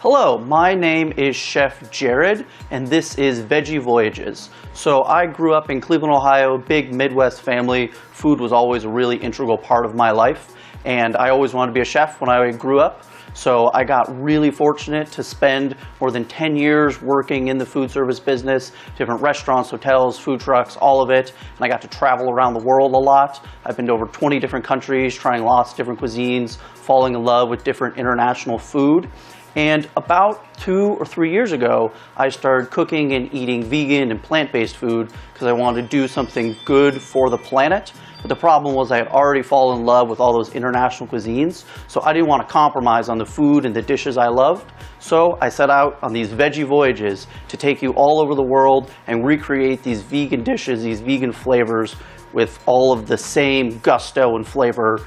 Hello, my name is Chef Jared, and this is Veggie Voyages. So I grew up in Cleveland, Ohio, big Midwest family. Food was always a really integral part of my life, and I always wanted to be a chef when I grew up. So I got really fortunate to spend more than 10 years working in the food service business, different restaurants, hotels, food trucks, all of it. And I got to travel around the world a lot. I've been to over 20 different countries, trying lots of different cuisines, falling in love with different international food. And about 2 or 3 years ago, I started cooking and eating vegan and plant-based food because I wanted to do something good for the planet. But the problem was I had already fallen in love with all those international cuisines, so I didn't want to compromise on the food and the dishes I loved. So I set out on these veggie voyages to take you all over the world and recreate these vegan dishes, these vegan flavors with all of the same gusto and flavor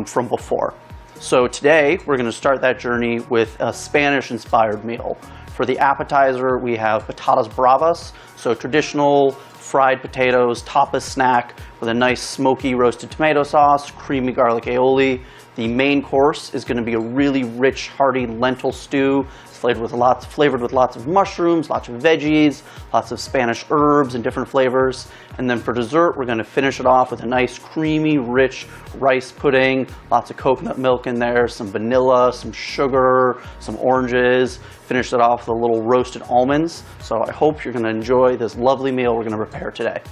from before. So today, we're going to start that journey with a Spanish-inspired meal. For the appetizer, we have Patatas bravas, so traditional fried potatoes, tapas snack with a nice smoky roasted tomato sauce, creamy garlic aoli. The main course is going to be a really rich, hearty lentil stew, flavored with lots of mushrooms, lots of veggies, lots of Spanish herbs and different flavors. And then for dessert, we're going to finish it off with a nice, creamy, rich rice pudding, lots of coconut milk in there, some vanilla, some sugar, some oranges. Finish it off with a little roasted almonds. So I hope you're going to enjoy this lovely meal we're going to prepare today.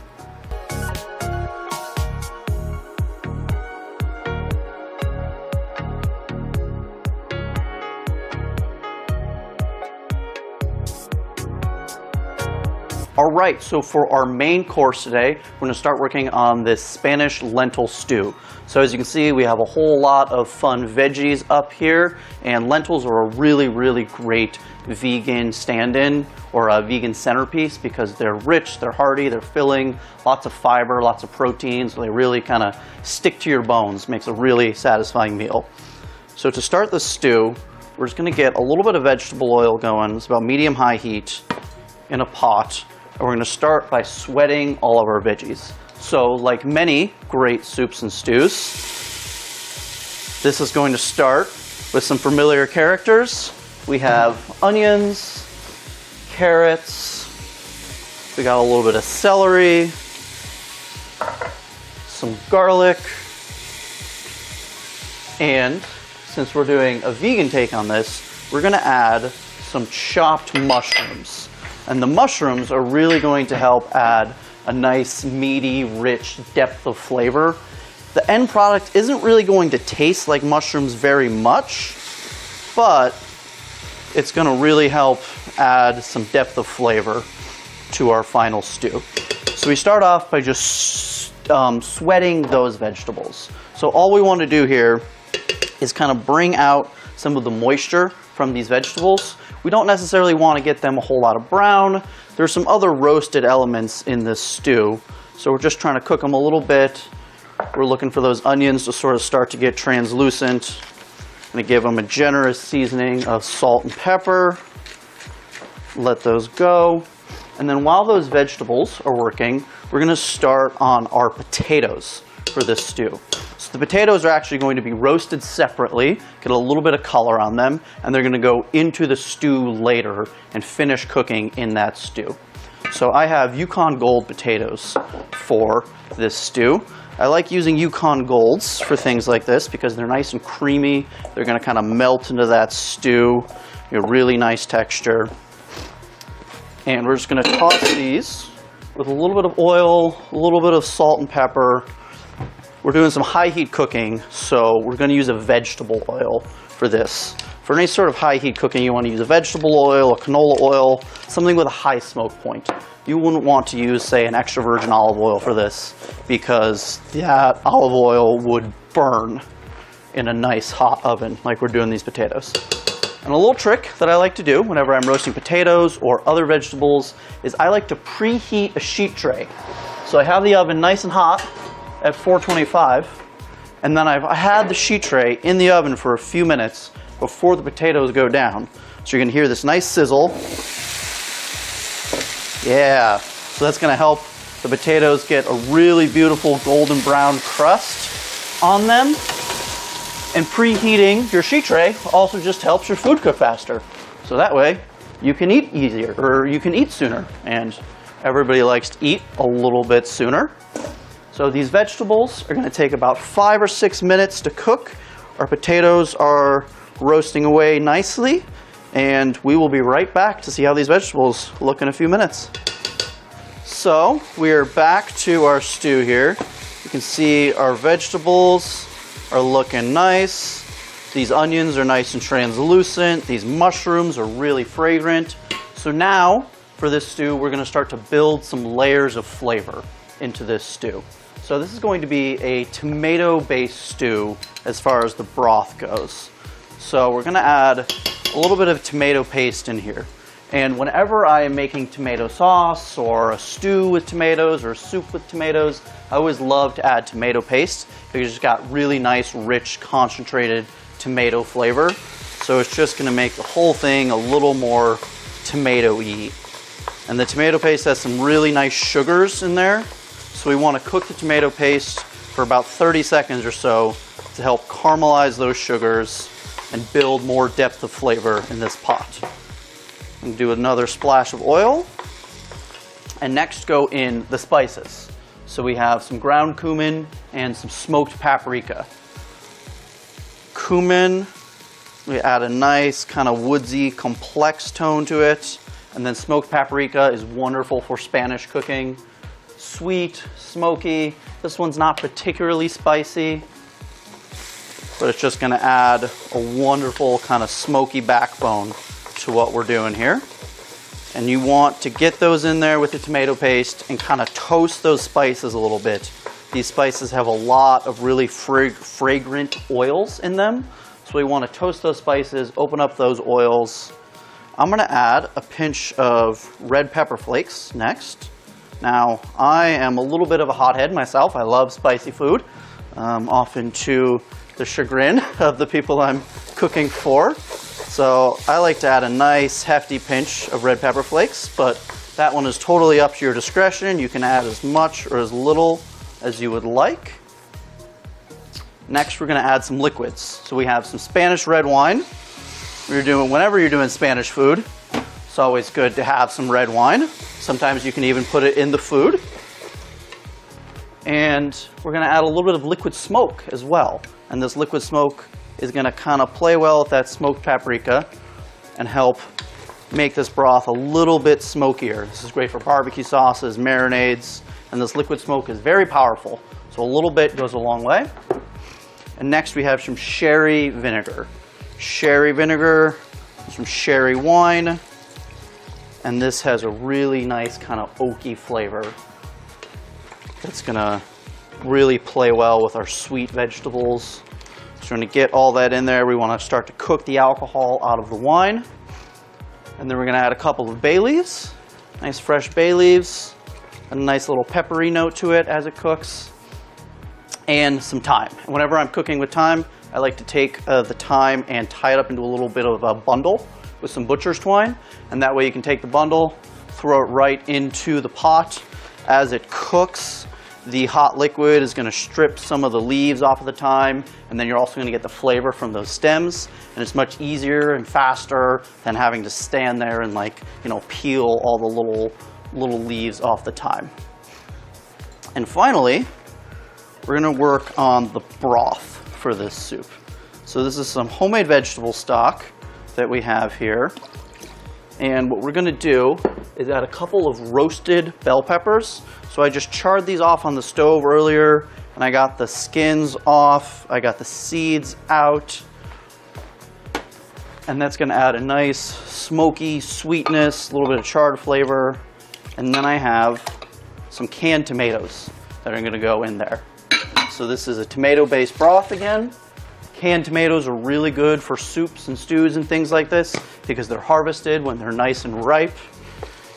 All right, so for our main course today, we're going to start working on this Spanish lentil stew. So as you can see, we have a whole lot of fun veggies up here, and lentils are a really, really great vegan stand-in or a vegan centerpiece because they're rich, they're hearty, they're filling, lots of fiber, lots of protein, so they really kind of stick to your bones, makes a really satisfying meal. So to start the stew, we're just going to get a little bit of vegetable oil going. It's about medium-high heat in a pot. And we're going to start by sweating all of our veggies. So like many great soups and stews, this is going to start with some familiar characters. We have onions, carrots, we got a little bit of celery, some garlic, and since we're doing a vegan take on this, we're going to add some chopped mushrooms. And the mushrooms are really going to help add a nice, meaty, rich depth of flavor. The end product isn't really going to taste like mushrooms very much, but it's going to really help add some depth of flavor to our final stew. So we start off by just sweating those vegetables. So all we want to do here is kind of bring out some of the moisture from these vegetables. We don't necessarily want to get them a whole lot of brown. There's some other roasted elements in this stew, so we're just trying to cook them a little bit. We're looking for those onions to sort of start to get translucent. I'm going to give them a generous seasoning of salt and pepper. Let those go. And then while those vegetables are working, we're going to start on our potatoes for this stew. So the potatoes are actually going to be roasted separately, get a little bit of color on them, and they're going to go into the stew later and finish cooking in that stew. So I have Yukon Gold potatoes for this stew. I like using Yukon Golds for things like this because they're nice and creamy. They're going to kind of melt into that stew, really nice texture. And we're just going to toss these with a little bit of oil, a little bit of salt and pepper. We're doing some high heat cooking, so we're going to use a vegetable oil for this. For any sort of high heat cooking, you want to use a vegetable oil, a canola oil, something with a high smoke point. You wouldn't want to use, say, an extra virgin olive oil for this because that olive oil would burn in a nice hot oven like we're doing these potatoes. And a little trick that I like to do whenever I'm roasting potatoes or other vegetables is I like to preheat a sheet tray. So I have the oven nice and hot at 425, and then I've had the sheet tray in the oven for a few minutes before the potatoes go down. So you're going to hear this nice sizzle. Yeah, so that's going to help the potatoes get a really beautiful golden brown crust on them. And preheating your sheet tray also just helps your food cook faster. So that way you can eat easier, or you can eat sooner. And everybody likes to eat a little bit sooner. So these vegetables are going to take about 5 or 6 minutes to cook. Our potatoes are roasting away nicely, and we will be right back to see how these vegetables look in a few minutes. So we are back to our stew here. You can see our vegetables are looking nice. These onions are nice and translucent. These mushrooms are really fragrant. So now for this stew, we're going to start to build some layers of flavor into this stew. So this is going to be a tomato-based stew as far as the broth goes. So we're going to add a little bit of tomato paste in here. And whenever I am making tomato sauce or a stew with tomatoes or a soup with tomatoes, I always love to add tomato paste because it's got really nice, rich, concentrated tomato flavor. So it's just going to make the whole thing a little more tomato-y. And the tomato paste has some really nice sugars in there. So we want to cook the tomato paste for about 30 seconds or so to help caramelize those sugars and build more depth of flavor in this pot. And do another splash of oil. And next go in the spices. So we have some ground cumin and some smoked paprika. Cumin, we add a nice kind of woodsy, complex tone to it. And then smoked paprika is wonderful for Spanish cooking. Sweet, smoky. This one's not particularly spicy, but it's just going to add a wonderful kind of smoky backbone to what we're doing here. And you want to get those in there with the tomato paste and kind of toast those spices a little bit. These spices have a lot of really fragrant oils in them. So we want to toast those spices, open up those oils. I'm going to add a pinch of red pepper flakes next. Now, I am a little bit of a hothead myself. I love spicy food, often to the chagrin of the people I'm cooking for. So I like to add a nice hefty pinch of red pepper flakes, but that one is totally up to your discretion. You can add as much or as little as you would like. Next, we're going to add some liquids. So we have some Spanish red wine. Whenever you're doing Spanish food, it's always good to have some red wine. Sometimes you can even put it in the food. And we're going to add a little bit of liquid smoke as well. And this liquid smoke is going to kind of play well with that smoked paprika and help make this broth a little bit smokier. This is great for barbecue sauces, marinades, and this liquid smoke is very powerful. So a little bit goes a long way. And next we have some sherry vinegar. Sherry vinegar, some sherry wine, and this has a really nice kind of oaky flavor that's going to really play well with our sweet vegetables. So we're going to get all that in there. We want to start to cook the alcohol out of the wine. And then we're going to add a couple of bay leaves, nice fresh bay leaves, a nice little peppery note to it as it cooks, and some thyme. And whenever I'm cooking with thyme, I like to take the thyme and tie it up into a little bit of a bundle with some butcher's twine. And that way you can take the bundle, throw it right into the pot. As it cooks, the hot liquid is going to strip some of the leaves off of the thyme, and then you're also going to get the flavor from those stems. And it's much easier and faster than having to stand there and peel all the little leaves off the thyme. And finally, we're going to work on the broth for this soup. So this is some homemade vegetable stock that we have here. And what we're going to do is add a couple of roasted bell peppers. So I just charred these off on the stove earlier, and I got the skins off, I got the seeds out. And that's going to add a nice smoky sweetness, a little bit of charred flavor. And then I have some canned tomatoes that are going to go in there. So this is a tomato-based broth again. Canned tomatoes are really good for soups and stews and things like this because they're harvested when they're nice and ripe.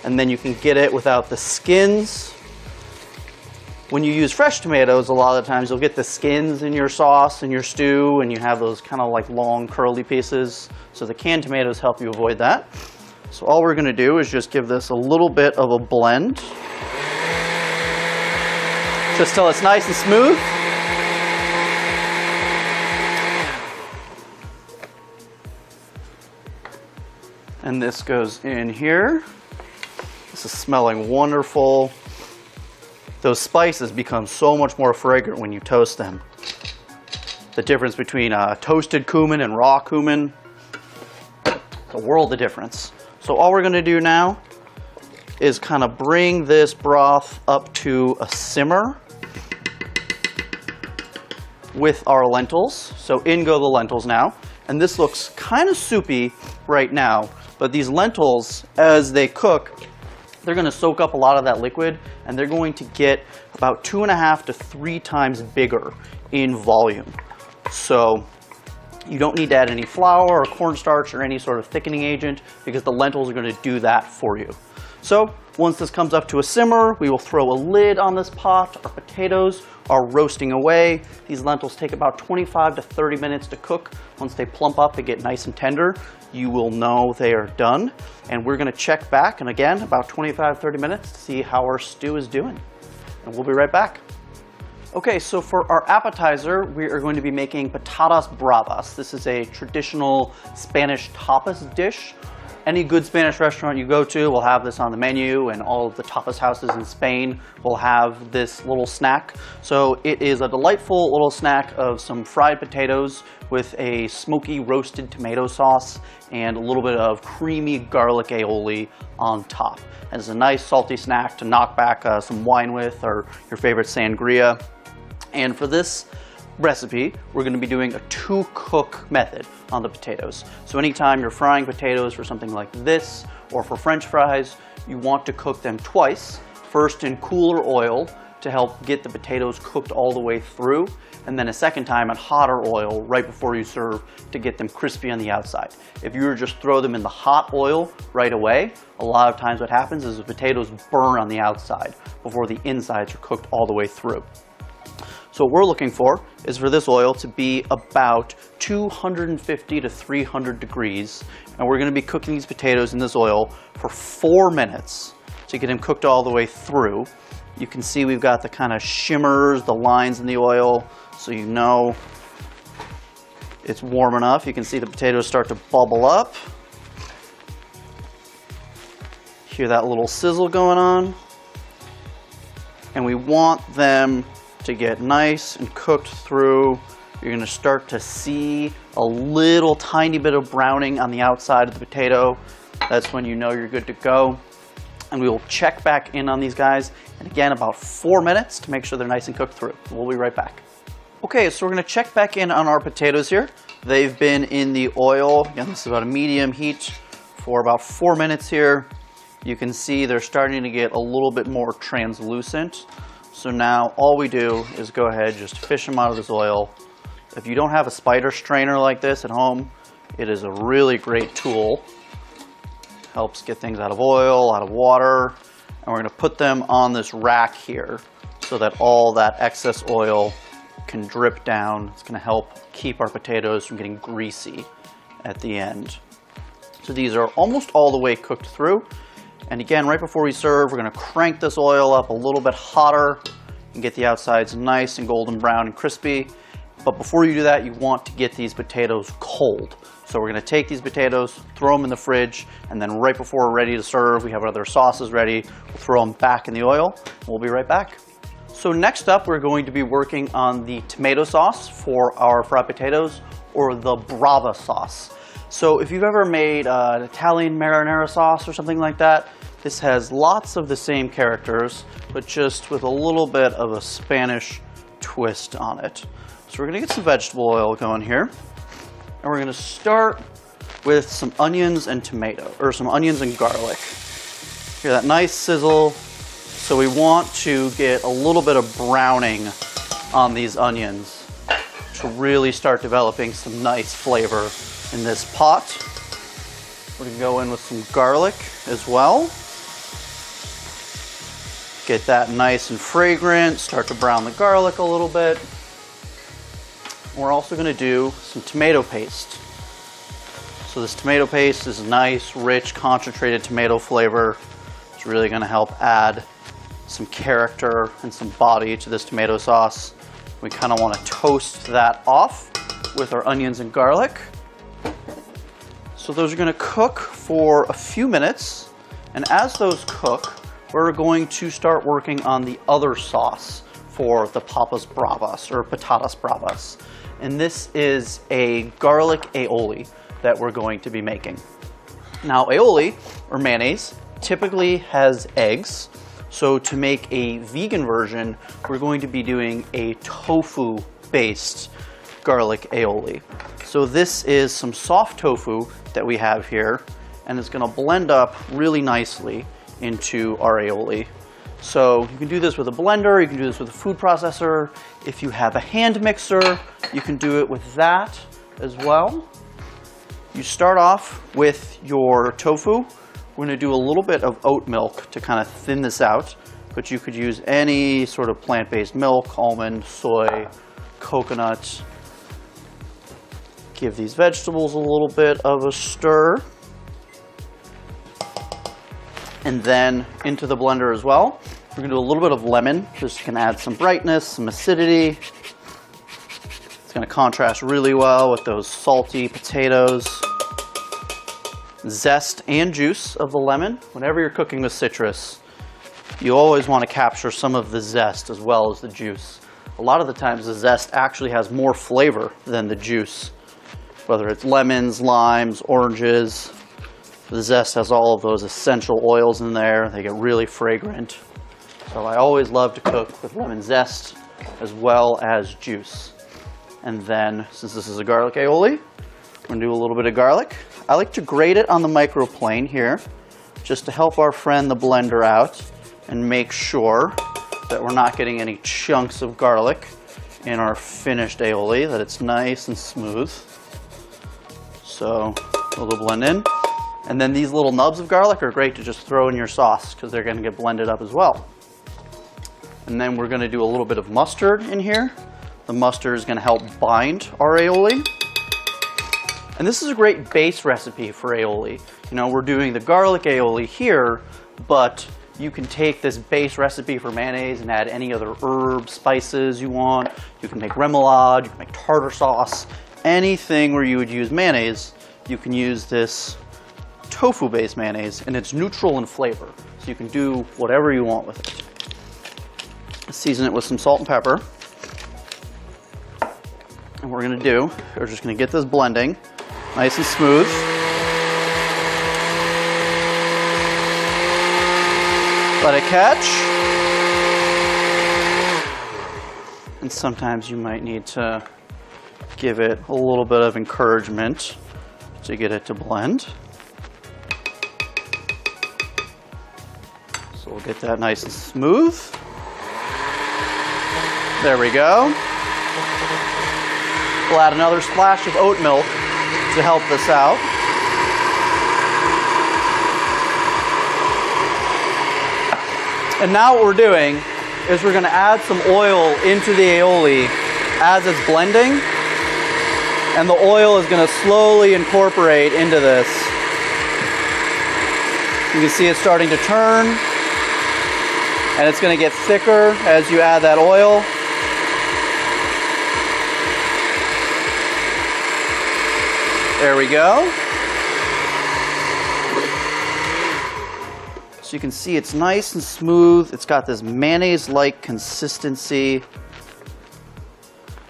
And then you can get it without the skins. When you use fresh tomatoes, a lot of the times you'll get the skins in your sauce and your stew, and you have those kind of like long curly pieces. So the canned tomatoes help you avoid that. So all we're going to do is just give this a little bit of a blend, just till it's nice and smooth. And this goes in here. This is smelling wonderful. Those spices become so much more fragrant when you toast them. The difference between toasted cumin and raw cumin, a world of difference. So all we're going to do now is kind of bring this broth up to a simmer with our lentils. So in go the lentils now. And this looks kind of soupy right now, but these lentils, as they cook, they're going to soak up a lot of that liquid, and they're going to get about 2.5 to 3 times bigger in volume. So you don't need to add any flour or cornstarch or any sort of thickening agent, because the lentils are going to do that for you. So once this comes up to a simmer, we will throw a lid on this pot. Our potatoes are roasting away. These lentils take about 25 to 30 minutes to cook. Once they plump up and get nice and tender, you will know they are done. And we're going to check back, and again, about 25 to 30 minutes to see how our stew is doing. And we'll be right back. Okay, so for our appetizer, we are going to be making patatas bravas. This is a traditional Spanish tapas dish. Any good Spanish restaurant you go to will have this on the menu, and all of the tapas houses in Spain will have this little snack. So it is a delightful little snack of some fried potatoes with a smoky roasted tomato sauce and a little bit of creamy garlic aioli on top. And it's a nice salty snack to knock back some wine with, or your favorite sangria. And for this recipe, we're going to be doing a 2-cook method on the potatoes. So anytime you're frying potatoes for something like this, or for French fries, you want to cook them twice. First in cooler oil to help get the potatoes cooked all the way through, and then a second time in hotter oil right before you serve to get them crispy on the outside. If you were to just throw them in the hot oil right away, a lot of times what happens is the potatoes burn on the outside before the insides are cooked all the way through. So what we're looking for is for this oil to be about 250 to 300 degrees. And we're going to be cooking these potatoes in this oil for 4 minutes to get them cooked all the way through. You can see we've got the kind of shimmers, the lines in the oil, so you know it's warm enough. You can see the potatoes start to bubble up. Hear that little sizzle going on. And we want them to get nice and cooked through. You're going to start to see a little tiny bit of browning on the outside of the potato. That's when you know you're good to go. And we will check back in on these guys, and again, about 4 minutes to make sure they're nice and cooked through. We'll be right back. Okay, so we're going to check back in on our potatoes here. They've been in the oil, again, this is about a medium heat, for about 4 minutes here. You can see they're starting to get a little bit more translucent. So now all we do is go ahead, just fish them out of this oil. If you don't have a spider strainer like this at home, it is a really great tool. Helps get things out of oil, out of water. And we're going to put them on this rack here so that all that excess oil can drip down. It's going to help keep our potatoes from getting greasy at the end. So these are almost all the way cooked through. And again, right before we serve, we're going to crank this oil up a little bit hotter and get the outsides nice and golden brown and crispy. But before you do that, you want to get these potatoes cold. So we're going to take these potatoes, throw them in the fridge, and then right before we're ready to serve, we have other sauces ready. We'll throw them back in the oil, and we'll be right back. So next up, we're going to be working on the tomato sauce for our fried potatoes, or the brava sauce. So if you've ever made an Italian marinara sauce or something like that, this has lots of the same characters, but just with a little bit of a Spanish twist on it. So we're going to get some vegetable oil going here, and we're going to start with some onions and some onions and garlic. Hear that nice sizzle. So we want to get a little bit of browning on these onions to really start developing some nice flavor in this pot. We're going to go in with some garlic as well. Get that nice and fragrant, start to brown the garlic a little bit. We're also going to do some tomato paste. So this tomato paste is nice, rich, concentrated tomato flavor. It's really going to help add some character and some body to this tomato sauce. We kind of want to toast that off with our onions and garlic. So those are going to cook for a few minutes, and as those cook, we're going to start working on the other sauce for the papas bravas, or patatas bravas. And this is a garlic aoli that we're going to be making. Now, aoli, or mayonnaise, typically has eggs. So to make a vegan version, we're going to be doing a tofu-based garlic aioli. So this is some soft tofu that we have here, and it's going to blend up really nicely into our aioli. So you can do this with a blender, you can do this with a food processor. If you have a hand mixer, you can do it with that as well. You start off with your tofu. We're going to do a little bit of oat milk to kind of thin this out, but you could use any sort of plant-based milk, almond, soy, coconut. Give these vegetables a little bit of a stir. And then into the blender as well. We're going to do a little bit of lemon, just can add some brightness, some acidity. It's going to contrast really well with those salty potatoes. Zest and juice of the lemon. Whenever you're cooking with citrus, you always want to capture some of the zest as well as the juice. A lot of the times the zest actually has more flavor than the juice. Whether it's lemons, limes, oranges, the zest has all of those essential oils in there. They get really fragrant. So I always love to cook with lemon zest as well as juice. And then, since this is a garlic aioli, we're going to do a little bit of garlic. I like to grate it on the microplane here, just to help our friend the blender out and make sure that we're not getting any chunks of garlic in our finished aioli, that it's nice and smooth. So a little blend in. And then these little nubs of garlic are great to just throw in your sauce because they're going to get blended up as well. And then we're going to do a little bit of mustard in here. The mustard is going to help bind our aioli. And this is a great base recipe for aioli. You know, we're doing the garlic aioli here, but you can take this base recipe for mayonnaise and add any other herbs, spices you want. You can make remoulade, you can make tartar sauce, anything where you would use mayonnaise, you can use this tofu-based mayonnaise, and it's neutral in flavor. So you can do whatever you want with it. Season it with some salt and pepper. And what we're going to do, we're just going to get this blending nice and smooth. Let it catch. And sometimes you might need to give it a little bit of encouragement to get it to blend. So we'll get that nice and smooth. There we go. We'll add another splash of oat milk to help this out. And now what we're doing is we're going to add some oil into the aioli as it's blending. And the oil is going to slowly incorporate into this. You can see it's starting to turn. And it's going to get thicker as you add that oil. There we go. So you can see it's nice and smooth. It's got this mayonnaise-like consistency.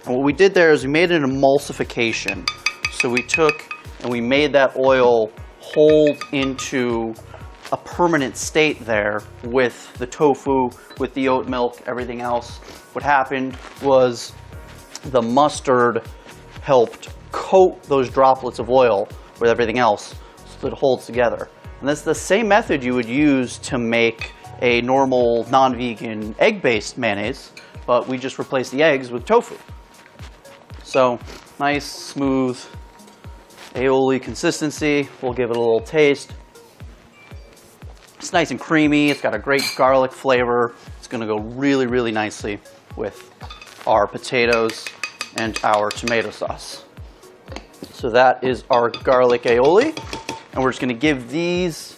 And what we did there is we made an emulsification. So we took and we made that oil hold into a permanent state there with the tofu, with the oat milk, everything else. What happened was the mustard helped coat those droplets of oil with everything else so that it holds together. And that's the same method you would use to make a normal non-vegan egg-based mayonnaise, but we just replaced the eggs with tofu. So nice, smooth aioli consistency. We'll give it a little taste. It's nice and creamy. It's got a great garlic flavor. It's going to go really, really nicely with our potatoes and our tomato sauce. So that is our garlic aioli. And we're just going to give these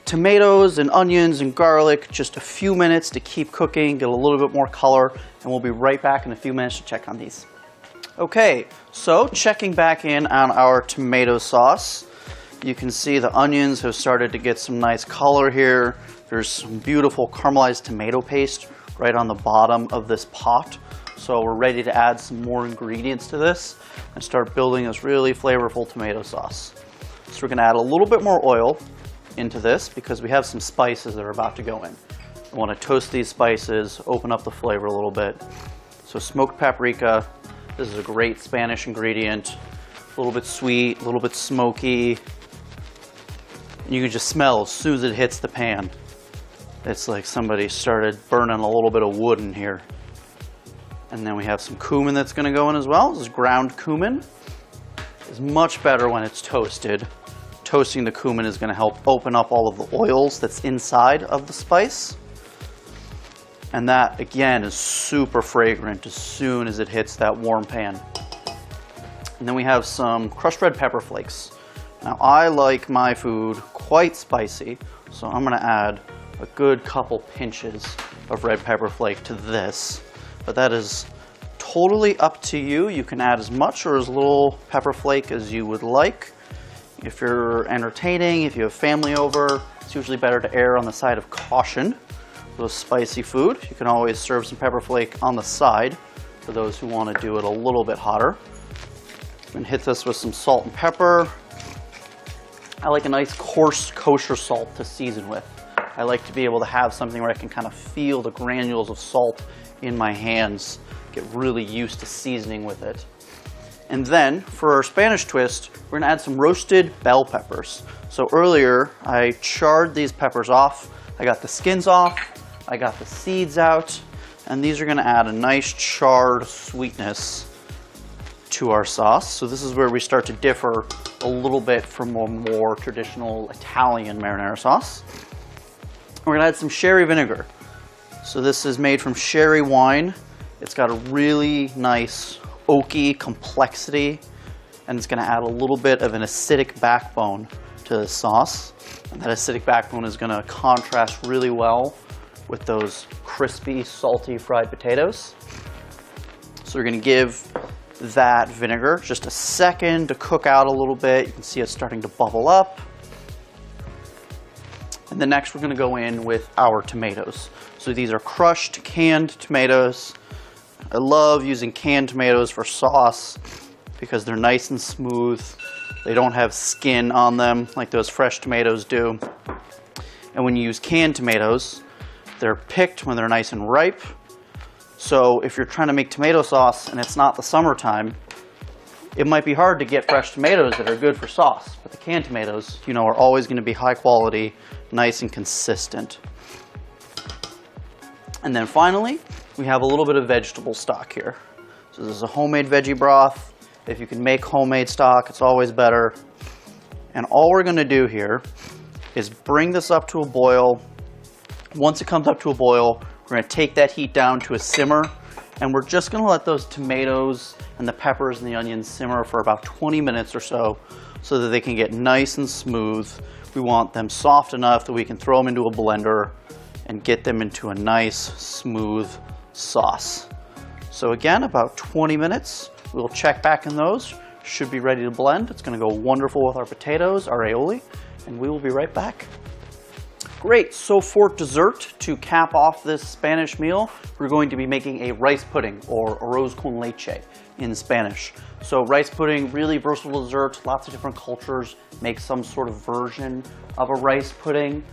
tomatoes and onions and garlic just a few minutes to keep cooking, get a little bit more color, and we'll be right back in a few minutes to check on these. Okay, so checking back in on our tomato sauce. You can see the onions have started to get some nice color here. There's some beautiful caramelized tomato paste right on the bottom of this pot. So we're ready to add some more ingredients to this and start building this really flavorful tomato sauce. So we're gonna add a little bit more oil into this because we have some spices that are about to go in. I wanna toast these spices, open up the flavor a little bit. So smoked paprika, this is a great Spanish ingredient. A little bit sweet, a little bit smoky. You can just smell as soon as it hits the pan. It's like somebody started burning a little bit of wood in here. And then we have some cumin that's gonna go in as well. This is ground cumin. It's much better when it's toasted. Toasting the cumin is gonna help open up all of the oils that's inside of the spice. And that, again, is super fragrant as soon as it hits that warm pan. And then we have some crushed red pepper flakes. Now, I like my food quite spicy, so I'm gonna add a good couple pinches of red pepper flake to this. But that is totally up to you. You can add as much or as little pepper flake as you would like. If you're entertaining, if you have family over, it's usually better to err on the side of caution with spicy food. You can always serve some pepper flake on the side for those who want to do it a little bit hotter. And hit this with some salt and pepper. I like a nice coarse kosher salt to season with. I like to be able to have something where I can kind of feel the granules of salt in my hands, get really used to seasoning with it. And then for our Spanish twist, we're gonna add some roasted bell peppers. So earlier I charred these peppers off. I got the skins off, I got the seeds out, and these are gonna add a nice charred sweetness to our sauce. So this is where we start to differ a little bit from a more traditional Italian marinara sauce. We're gonna add some sherry vinegar. So this is made from sherry wine. It's got a really nice oaky complexity, and it's gonna add a little bit of an acidic backbone to the sauce. And that acidic backbone is gonna contrast really well with those crispy, salty fried potatoes. So we're gonna give that vinegar just a second to cook out a little bit. You can see it starting to bubble up. And then next we're gonna go in with our tomatoes. So these are crushed canned tomatoes. I love using canned tomatoes for sauce because they're nice and smooth. They don't have skin on them like those fresh tomatoes do. And when you use canned tomatoes, they're picked when they're nice and ripe. So if you're trying to make tomato sauce and it's not the summertime, it might be hard to get fresh tomatoes that are good for sauce. But the canned tomatoes, you know, are always going to be high quality, nice and consistent. And then finally, we have a little bit of vegetable stock here. So this is a homemade veggie broth. If you can make homemade stock, it's always better. And all we're going to do here is bring this up to a boil. Once it comes up to a boil, we're going to take that heat down to a simmer, and we're just going to let those tomatoes and the peppers and the onions simmer for about 20 minutes or so that they can get nice and smooth. We want them soft enough that we can throw them into a blender and get them into a nice, smooth sauce. So again, about 20 minutes. We'll check back in those. Should be ready to blend. It's going to go wonderful with our potatoes, our aoli, and we will be right back. Great, so for dessert, to cap off this Spanish meal, we're going to be making a rice pudding, or arroz con leche in Spanish. So rice pudding, really versatile dessert. Lots of different cultures make some sort of version of a rice pudding.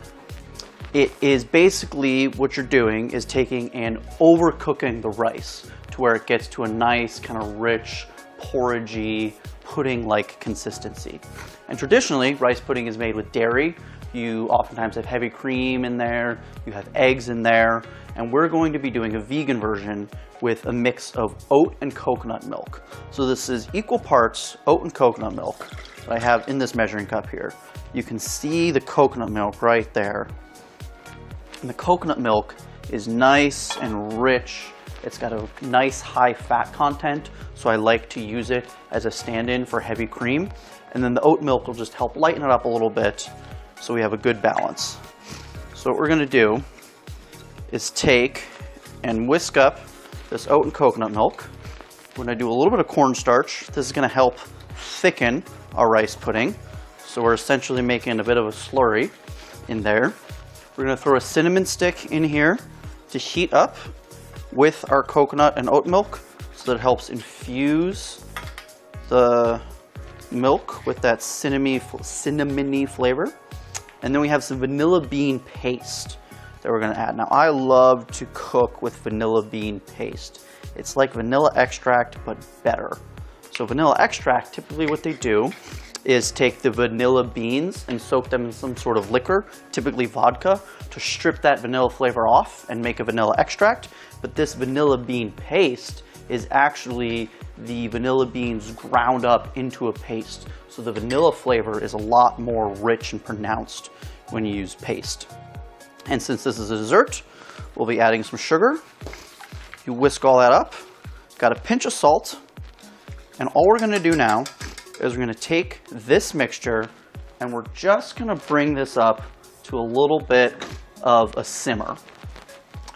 It is basically what you're doing is taking and overcooking the rice to where it gets to a nice kind of rich, porridgey, pudding-like consistency. And traditionally, rice pudding is made with dairy. You oftentimes have heavy cream in there, you have eggs in there, and we're going to be doing a vegan version with a mix of oat and coconut milk. So this is equal parts oat and coconut milk that I have in this measuring cup here. You can see the coconut milk right there. And the coconut milk is nice and rich. It's got a nice high fat content, so I like to use it as a stand-in for heavy cream. And then the oat milk will just help lighten it up a little bit so we have a good balance. So what we're gonna do is take and whisk up this oat and coconut milk. We're gonna do a little bit of cornstarch. This is gonna help thicken our rice pudding. So we're essentially making a bit of a slurry in there. We're going to throw a cinnamon stick in here to heat up with our coconut and oat milk so that it helps infuse the milk with that cinnamony flavor. And then we have some vanilla bean paste that we're going to add. Now, I love to cook with vanilla bean paste. It's like vanilla extract, but better. So vanilla extract, typically what they do is take the vanilla beans and soak them in some sort of liquor, typically vodka, to strip that vanilla flavor off and make a vanilla extract. But this vanilla bean paste is actually the vanilla beans ground up into a paste. So the vanilla flavor is a lot more rich and pronounced when you use paste. And since this is a dessert, we'll be adding some sugar. You whisk all that up, got a pinch of salt, and all we're gonna do now is we're gonna take this mixture and we're just gonna bring this up to a little bit of a simmer.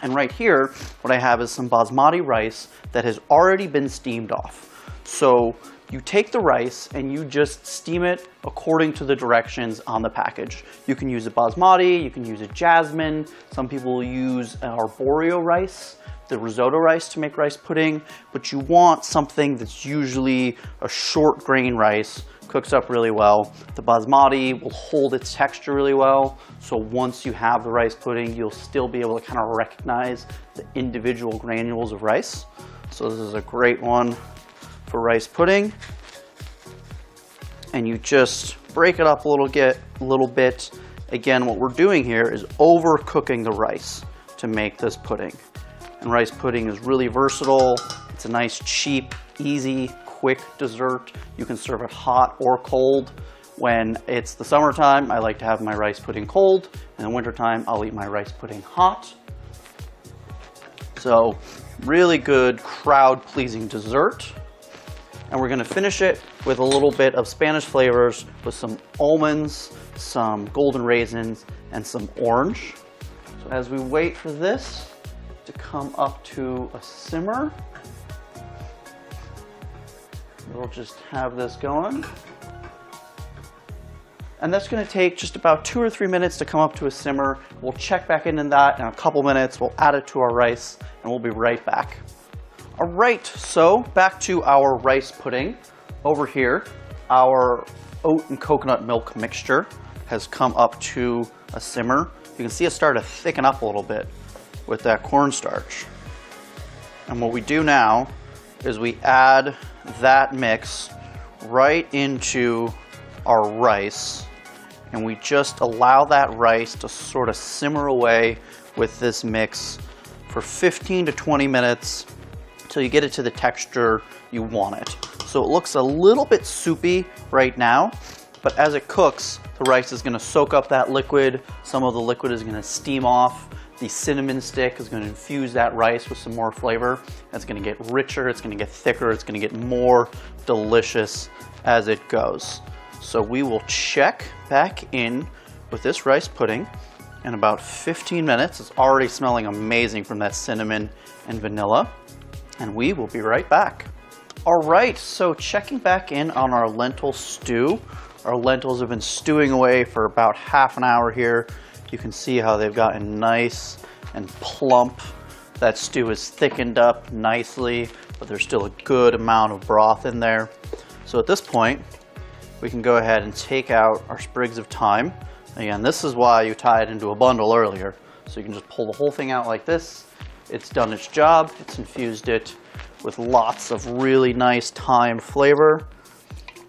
And right here, what I have is some basmati rice that has already been steamed off. So you take the rice and you just steam it according to the directions on the package. You can use a basmati, you can use a jasmine. Some people use an arborio rice, the risotto rice, to make rice pudding, but you want something that's usually a short grain rice, cooks up really well. The basmati will hold its texture really well, so once you have the rice pudding, you'll still be able to kind of recognize the individual granules of rice. So this is a great one for rice pudding. And you just break it up a little bit. Again, what we're doing here is overcooking the rice to make this pudding. And rice pudding is really versatile. It's a nice, cheap, easy, quick dessert. You can serve it hot or cold. When it's the summertime, I like to have my rice pudding cold. In the wintertime, I'll eat my rice pudding hot. So, really good crowd-pleasing dessert. And we're gonna finish it with a little bit of Spanish flavors with some almonds, some golden raisins, and some orange. So as we wait for this to come up to a simmer, we'll just have this going. And that's gonna take just about 2 or 3 minutes to come up to a simmer. We'll check back in that in a couple minutes. We'll add it to our rice and we'll be right back. All right, so back to our rice pudding. Over here, our oat and coconut milk mixture has come up to a simmer. You can see it start to thicken up a little bit with that cornstarch. And what we do now is we add that mix right into our rice, and we just allow that rice to sort of simmer away with this mix for 15 to 20 minutes until you get it to the texture you want it. So it looks a little bit soupy right now, but as it cooks, the rice is gonna soak up that liquid. Some of the liquid is gonna steam off. The cinnamon stick is gonna infuse that rice with some more flavor. It's gonna get richer, it's gonna get thicker, it's gonna get more delicious as it goes. So we will check back in with this rice pudding in about 15 minutes. It's already smelling amazing from that cinnamon and vanilla. And we will be right back. All right, so checking back in on our lentil stew. Our lentils have been stewing away for about half an hour here. You can see how they've gotten nice and plump. That stew is thickened up nicely, but there's still a good amount of broth in there. So at this point, we can go ahead and take out our sprigs of thyme. Again, this is why you tie it into a bundle earlier. So you can just pull the whole thing out like this. It's done its job. It's infused it with lots of really nice thyme flavor.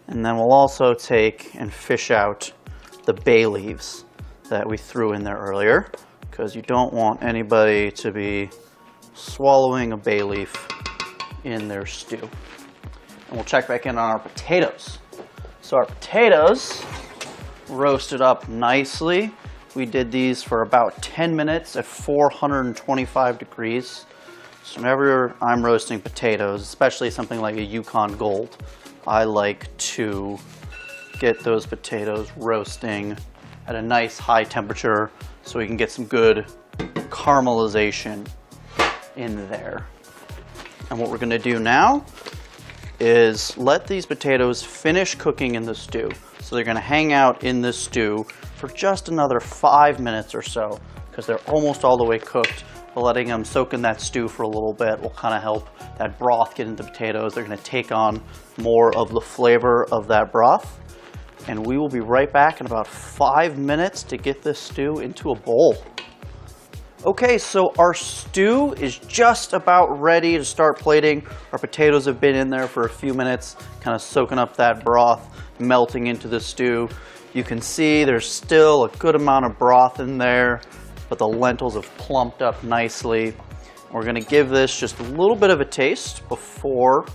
And then we'll also take and fish out the bay leaves that we threw in there earlier, because you don't want anybody to be swallowing a bay leaf in their stew. And we'll check back in on our potatoes. So our potatoes roasted up nicely. We did these for about 10 minutes at 425 degrees. So whenever I'm roasting potatoes, especially something like a Yukon Gold, I like to get those potatoes roasting at a nice high temperature so we can get some good caramelization in there. And what we're gonna do now is let these potatoes finish cooking in the stew. So they're going to hang out in this stew for just another 5 minutes or so, because they're almost all the way cooked. But letting them soak in that stew for a little bit will kind of help that broth get into the potatoes. They're going to take on more of the flavor of that broth. And we will be right back in about 5 minutes to get this stew into a bowl. Okay, so our stew is just about ready to start plating. Our potatoes have been in there for a few minutes, kind of soaking up that broth, melting into the stew. You can see there's still a good amount of broth in there, but the lentils have plumped up nicely. We're gonna give this just a little bit of a taste before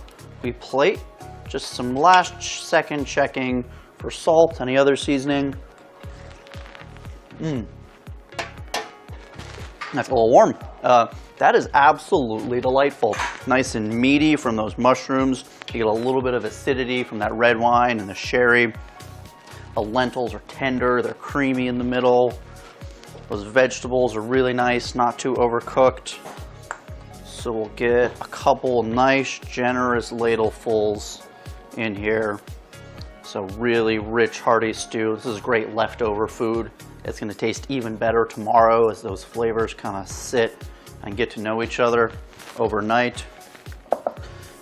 we plate. Just some last second checking for salt, any other seasoning. That's a little warm. That is absolutely delightful. Nice and meaty from those mushrooms. You get a little bit of acidity from that red wine and the sherry. The lentils are tender, they're creamy in the middle. Those vegetables are really nice, not too overcooked. So we'll get a couple nice, generous ladlefuls in here. So really rich, hearty stew. This is great leftover food. It's going to taste even better tomorrow as those flavors kind of sit and get to know each other overnight.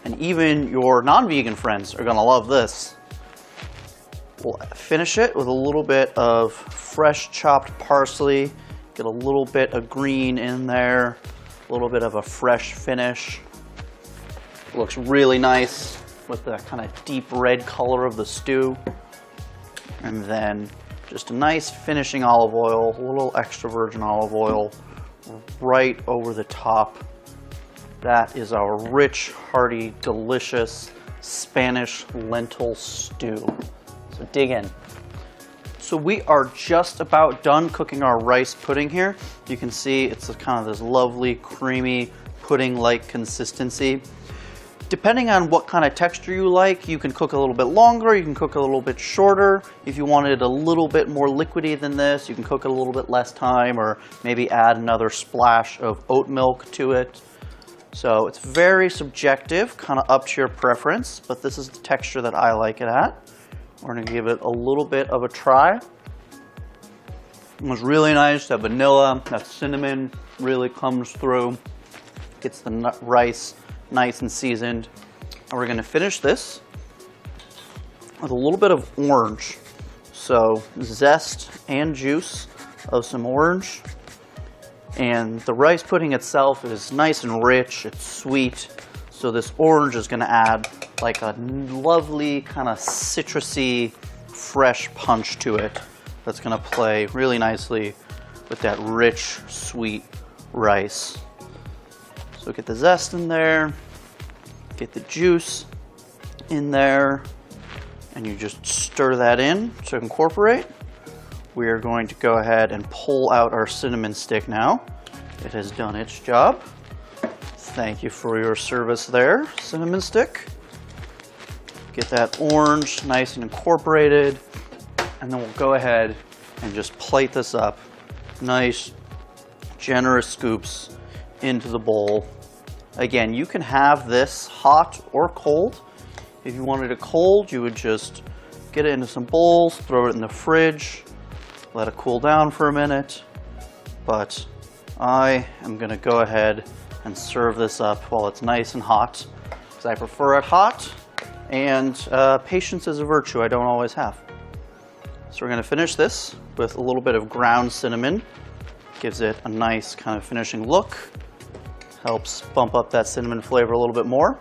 And even your non-vegan friends are going to love this. We'll finish it with a little bit of fresh chopped parsley. Get a little bit of green in there. A little bit of a fresh finish. It looks really nice with the kind of deep red color of the stew. And then just a nice finishing olive oil, a little extra virgin olive oil right over the top. That is our rich, hearty, delicious Spanish lentil stew. So dig in. So we are just about done cooking our rice pudding here. You can see it's kind of this lovely, creamy, pudding-like consistency. Depending on what kind of texture you like, you can cook a little bit longer, you can cook a little bit shorter. If you wanted a little bit more liquidy than this, you can cook it a little bit less time, or maybe add another splash of oat milk to it. So it's very subjective, kind of up to your preference, but this is the texture that I like it at. We're gonna give it a little bit of a try. It was really nice, that vanilla, that cinnamon really comes through. Gets the rice nice and seasoned. And we're gonna finish this with a little bit of orange. So zest and juice of some orange. And the rice pudding itself is nice and rich, it's sweet. So this orange is gonna add like a lovely kind of citrusy, fresh punch to it. That's gonna play really nicely with that rich, sweet rice. So get the zest in there, get the juice in there, and you just stir that in to incorporate. We are going to go ahead and pull out our cinnamon stick now. It has done its job. Thank you for your service there, cinnamon stick. Get that orange nice and incorporated, and then we'll go ahead and just plate this up. Nice, generous scoops into the bowl. Again, you can have this hot or cold. If you wanted it cold, you would just get it into some bowls, throw it in the fridge, let it cool down for a minute. But I am gonna go ahead and serve this up while it's nice and hot, because I prefer it hot, and patience is a virtue I don't always have. So we're gonna finish this with a little bit of ground cinnamon. Gives it a nice kind of finishing look. Helps bump up that cinnamon flavor a little bit more.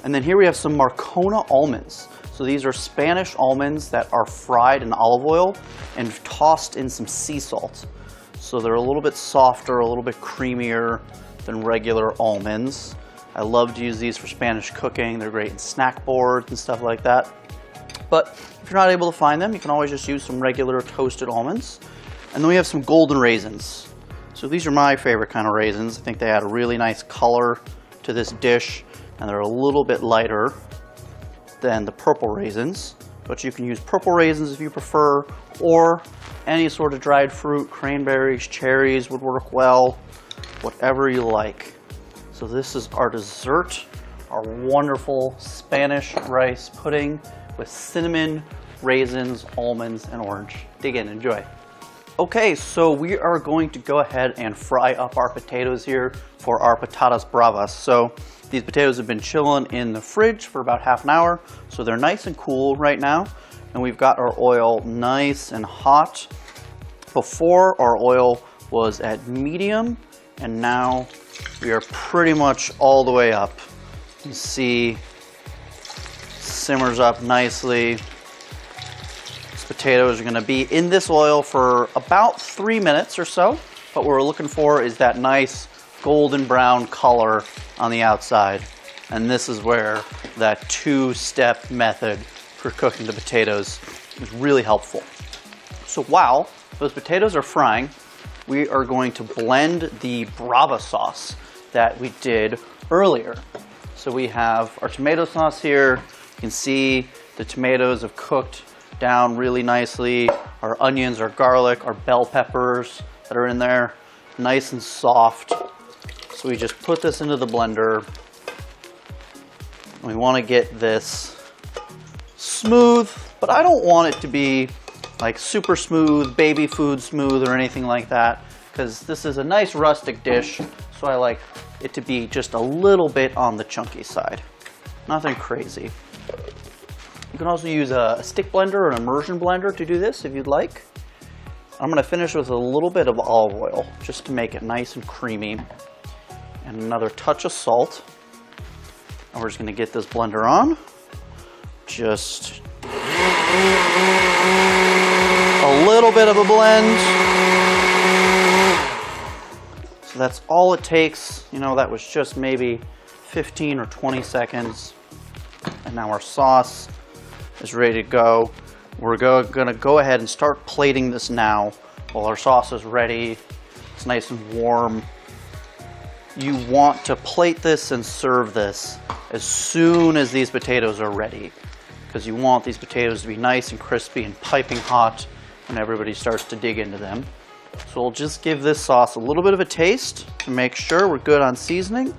And then here we have some Marcona almonds. So these are Spanish almonds that are fried in olive oil and tossed in some sea salt. So they're a little bit softer, a little bit creamier than regular almonds. I love to use these for Spanish cooking. They're great in snack boards and stuff like that. But if you're not able to find them, you can always just use some regular toasted almonds. And then we have some golden raisins. So these are my favorite kind of raisins. I think they add a really nice color to this dish, and they're a little bit lighter than the purple raisins. But you can use purple raisins if you prefer, or any sort of dried fruit, cranberries, cherries would work well, whatever you like. So this is our dessert our wonderful Spanish rice pudding with cinnamon, raisins, almonds, and orange. Dig in, enjoy. Okay, so we are going to go ahead and fry up our potatoes here for our patatas bravas. So these potatoes have been chilling in the fridge for about half an hour, so they're nice and cool right now. And we've got our oil nice and hot. Before, our oil was at medium, and now we are pretty much all the way up. You can see simmers up nicely. These potatoes are going to be in this oil for about 3 minutes or so. What we're looking for is that nice golden brown color on the outside. And this is where that two-step method for cooking the potatoes is really helpful. So while those potatoes are frying, we are going to blend the brava sauce that we did earlier. So we have our tomato sauce here. You can see the tomatoes have cooked down really nicely. Our onions, our garlic, our bell peppers that are in there, nice and soft. So we just put this into the blender. We want to get this smooth, but I don't want it to be like super smooth, baby food smooth or anything like that, because this is a nice rustic dish, so I like it to be just a little bit on the chunky side. Nothing crazy. You can also use a stick blender or an immersion blender to do this if you'd like. I'm going to finish with a little bit of olive oil just to make it nice and creamy, and another touch of salt. And we're just going to get this blender on. Just a little bit of a blend. So that's all it takes. You know, that was just maybe 15 or 20 seconds. And now our sauce is ready to go. We're gonna go ahead and start plating this now while our sauce is ready. It's nice and warm. You want to plate this and serve this as soon as these potatoes are ready, because you want these potatoes to be nice and crispy and piping hot when everybody starts to dig into them. So we'll just give this sauce a little bit of a taste to make sure we're good on seasoning.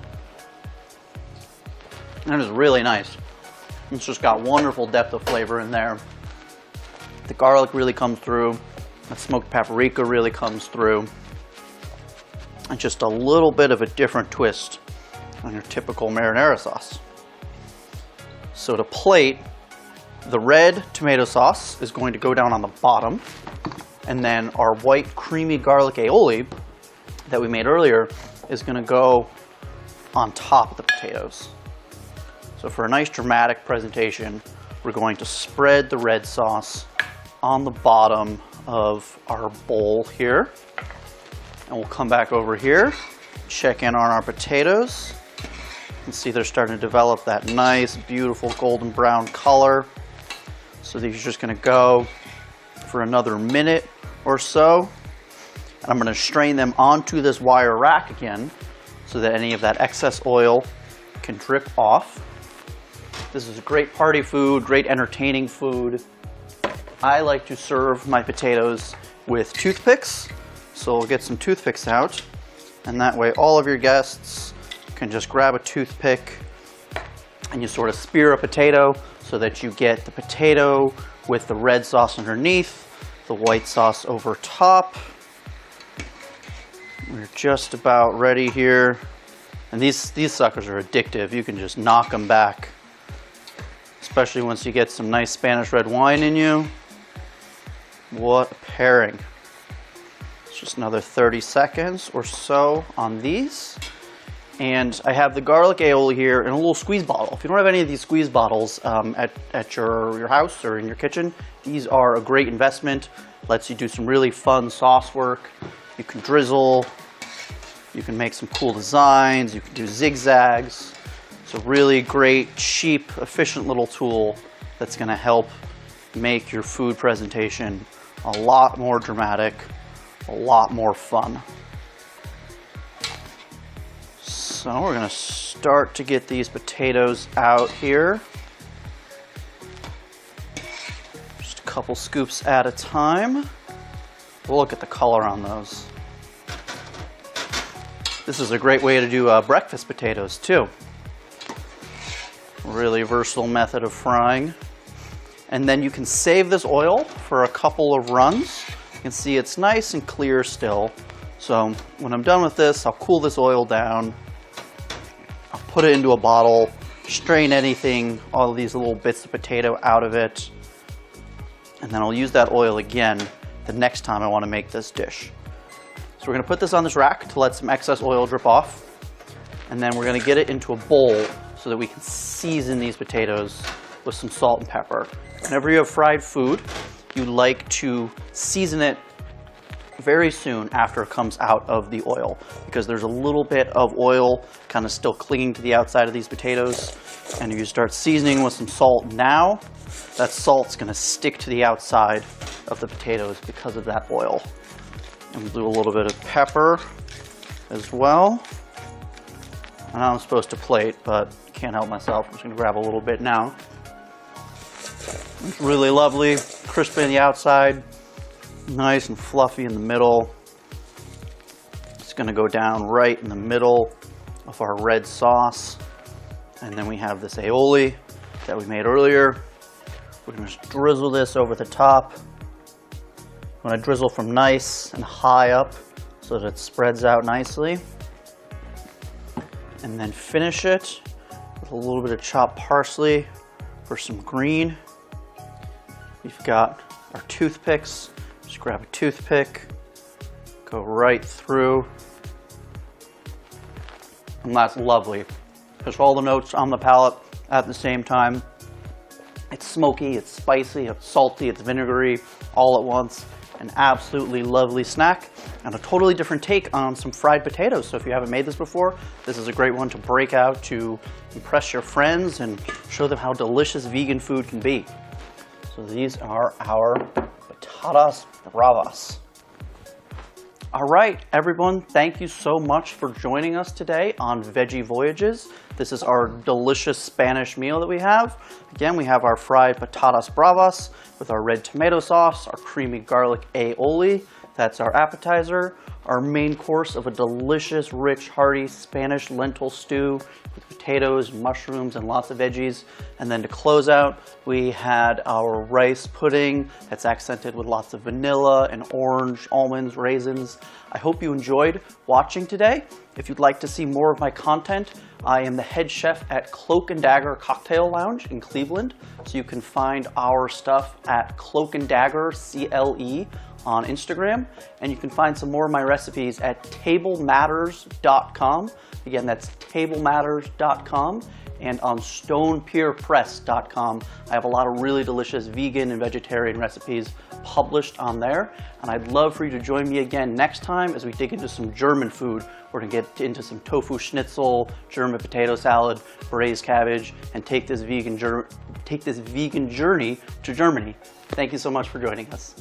And it is really nice. It's just got wonderful depth of flavor in there. The garlic really comes through. That smoked paprika really comes through. And just a little bit of a different twist on your typical marinara sauce. So to plate, the red tomato sauce is going to go down on the bottom, and then our white creamy garlic aoli that we made earlier is going to go on top of the potatoes. So for a nice dramatic presentation, we're going to spread the red sauce on the bottom of our bowl here. And we'll come back over here, check in on our potatoes. You can see they're starting to develop that nice, beautiful golden brown color. So these are just going to go for another minute or so. And I'm going to strain them onto this wire rack again so that any of that excess oil can drip off. This is a great party food, great entertaining food. I like to serve my potatoes with toothpicks. So we'll get some toothpicks out, and that way all of your guests can just grab a toothpick and you sort of spear a potato so that you get the potato with the red sauce underneath, the white sauce over top. We're just about ready here. And these suckers are addictive. You can just knock them back, especially once you get some nice Spanish red wine in you. What a pairing. Just another 30 seconds or so on these. And I have the garlic aioli here in a little squeeze bottle. If you don't have any of these squeeze bottles at your house or in your kitchen, these are a great investment. Lets you do some really fun sauce work. You can drizzle, you can make some cool designs, you can do zigzags. It's a really great, cheap, efficient little tool that's going to help make your food presentation a lot more dramatic, a lot more fun. So we're going to start to get these potatoes out here. Just a couple scoops at a time. Look at the color on those. This is a great way to do breakfast potatoes too. Really versatile method of frying. And then you can save this oil for a couple of runs. You can see it's nice and clear still. So when I'm done with this, I'll cool this oil down. I'll put it into a bottle, strain anything, all of these little bits of potato out of it. And then I'll use that oil again the next time I want to make this dish. So we're going to put this on this rack to let some excess oil drip off. And then we're going to get it into a bowl so that we can season these potatoes with some salt and pepper. Whenever you have fried food, you like to season it very soon after it comes out of the oil, because there's a little bit of oil kind of still clinging to the outside of these potatoes. And if you start seasoning with some salt now, that salt's going to stick to the outside of the potatoes because of that oil. And we'll do a little bit of pepper as well. I know I'm supposed to plate, but can't help myself. I'm just going to grab a little bit now. It's really lovely, crispy on the outside, nice and fluffy in the middle. It's going to go down right in the middle of our red sauce. And then we have this aoli that we made earlier. We're going to just drizzle this over the top. I'm going to drizzle from nice and high up so that it spreads out nicely. And then finish it with a little bit of chopped parsley for some green. We've got our toothpicks. Just grab a toothpick, go right through, and that's lovely. Because all the notes on the palate at the same time. It's smoky, it's spicy, it's salty, it's vinegary, all at once. An absolutely lovely snack, and a totally different take on some fried potatoes. So if you haven't made this before, this is a great one to break out to impress your friends and show them how delicious vegan food can be. So these are our Patatas bravas. All right, everyone, thank you so much for joining us today on Veggie Voyages. This is our delicious Spanish meal that we have. Again, we have our fried patatas bravas with our red tomato sauce, our creamy garlic aoli. That's our appetizer. Our main course of a delicious, rich, hearty Spanish lentil stew with potatoes, mushrooms, and lots of veggies. And then to close out, we had our rice pudding that's accented with lots of vanilla and orange, almonds, raisins. I hope you enjoyed watching today. If you'd like to see more of my content, I am the head chef at Cloak and Dagger Cocktail Lounge in Cleveland. So you can find our stuff at Cloak and Dagger, CLE, on Instagram. And you can find some more of my recipes at tablematters.com. Again, that's tablematters.com. And on stonepeerpress.com. I have a lot of really delicious vegan and vegetarian recipes published on there. And I'd love for you to join me again next time as we dig into some German food. We're going to get into some tofu schnitzel, German potato salad, braised cabbage, and take this vegan journey to Germany. Thank you so much for joining us.